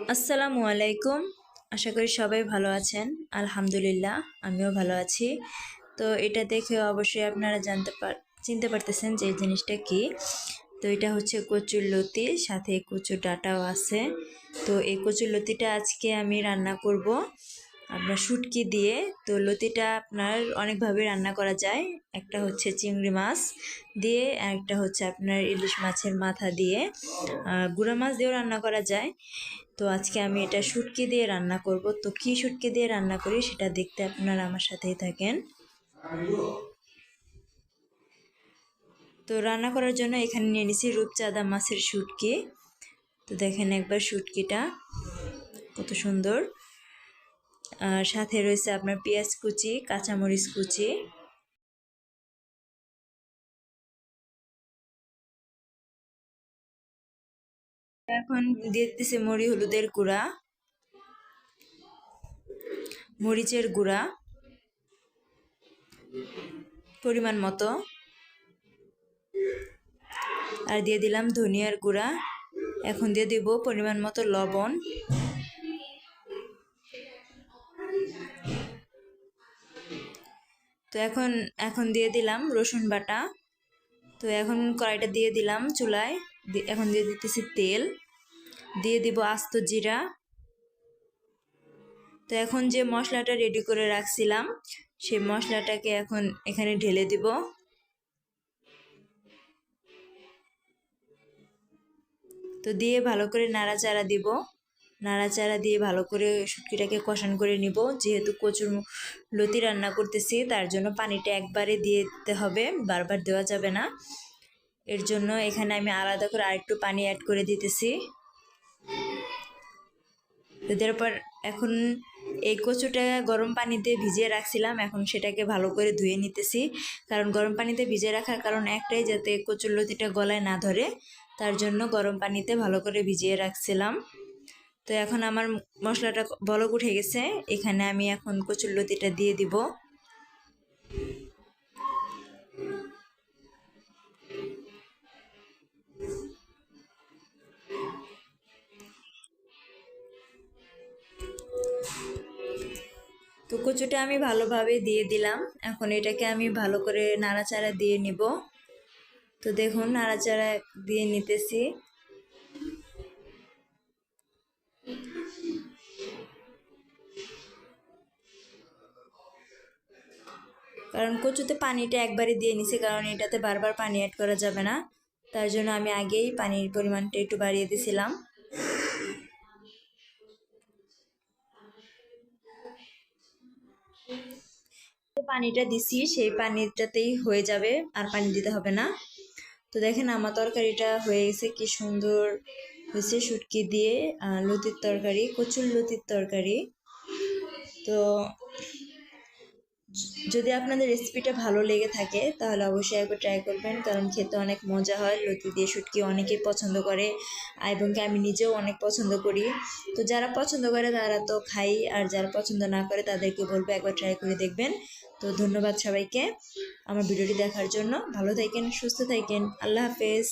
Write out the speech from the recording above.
আসসালামু আলাইকুম। আশা করি সবাই ভালো আছেন। আলহামদুলিল্লাহ আমিও ভালো আছি। তো এটা দেখে অবশ্যই আপনারা চিনতে পারতেছেন যে এই জিনিসটা কি। তো এটা হচ্ছে কচুর লতি, সাথে কচুর ডাঁটাও আছে। তো এই কচুর লতিটা আজকে আমি রান্না করব আপনার শুটকি দিয়ে। তো লতিটা আপনার অনেকভাবে রান্না করা যায়। একটা হচ্ছে চিংড়ি মাছ দিয়ে, আর একটা হচ্ছে আপনার ইলিশ মাছের মাথা দিয়ে, গুঁড়া মাছ দিয়েও রান্না করা যায়। তো আজকে আমি এটা শুটকি দিয়ে রান্না করব। তো কি শুটকি দিয়ে রান্না করি সেটা দেখতে আপনারা আমার সাথেই থাকেন। তো রান্না করার জন্য এখানে নিয়ে নিছি রূপচাঁদা মাছের শুটকি। তো দেখেন একবার শুটকিটা কত সুন্দর। আর সাথে রয়েছে আপনার পেঁয়াজ কুচি, কাঁচামরিচ কুচি। এখন দিয়ে দিতেছি হলুদের গুঁড়া, মরিচের গুঁড়া পরিমাণ মতো, আর দিয়ে দিলাম ধনিয়ার গুঁড়া। এখন দিয়ে দিব পরিমাণ মতো লবণ। তো এখন দিয়ে দিলাম রসুন বাটা। তো এখন কড়াইটা দিয়ে দিলাম চুলায়। এখন দিয়ে দিতেছি তেল, দিয়ে দিব আস্ত জিরা। তো এখন যে মশলাটা রেডি করে রাখছিলাম সেই মশলাটাকে এখন এখানে ঢেলে দিব। তো দিয়ে ভালো করে নাড়াচাড়া দিব। নাড়াচাড়া দিয়ে ভালো করে শুটকিটাকে কষান করে নিব। যেহেতু কচুর লতি রান্না করতেছি তার জন্য পানিটা একবারে দিয়ে দিতে হবে, বারবার দেওয়া যাবে না। এর জন্য এখানে আমি আলাদা করে আরেকটু পানি অ্যাড করে দিতেছি। তারপর এখন এই কচুটা গরম পানিতে ভিজিয়ে রাখছিলাম, এখন সেটাকে ভালো করে ধুয়ে নিতেছি। কারণ গরম পানিতে ভিজিয়ে রাখার কারণ একটাই, যাতে কচুর লতিটা গলায় না ধরে, তার জন্য গরম পানিতে ভালো করে ভিজিয়ে রাখছিলাম। তো এখন আমার মশলাটা বলক উঠে গেছে, এখানে আমি এখন কচুর লতিটা দিয়ে দিব। তো কচুটা আমি ভালোভাবে দিয়ে দিলাম। এখন এটাকে আমি ভালো করে নাড়াচাড়া দিয়ে নিব। তো দেখুন নাড়াচাড়া দিয়ে নিতেছি। কারণ কচুতে পানিটা একবারে দিয়ে নিছি, কারণ এটাতে বারবার পানি অ্যাড করা যাবে না। তার জন্য আমি আগেই পানির পরিমাণটা একটু বাড়িয়ে দিয়েছিলাম। পানিটা দিছি সেই পানিটাতেই হয়ে যাবে, আর পানি দিতে হবে না। তো দেখেন আমার তরকারিটা হয়ে গেছে, কি সুন্দর হয়েছে। শুটকি দিয়ে লতির তরকারি, কচুর লতির তরকারি। তো যদি আপনাদের রেসিপিটা ভালো লেগে থাকে তাহলে অবশ্যই একবার ট্রাই করবেন, কারণ খেতে অনেক মজা হয়। লতি দিয়ে শুটকি অনেকেই পছন্দ করে, এবং আমি নিজেও অনেক পছন্দ করি। তো যারা পছন্দ করে তারা তো খাই, আর যারা পছন্দ না করে তাদেরকে বলবো একবার ট্রাই করে দেখবেন। তো ধন্যবাদ সবাইকে আমার ভিডিওটি দেখার জন্য। ভালো থাকেন, সুস্থ থাকেন, আল্লাহ হাফেজ।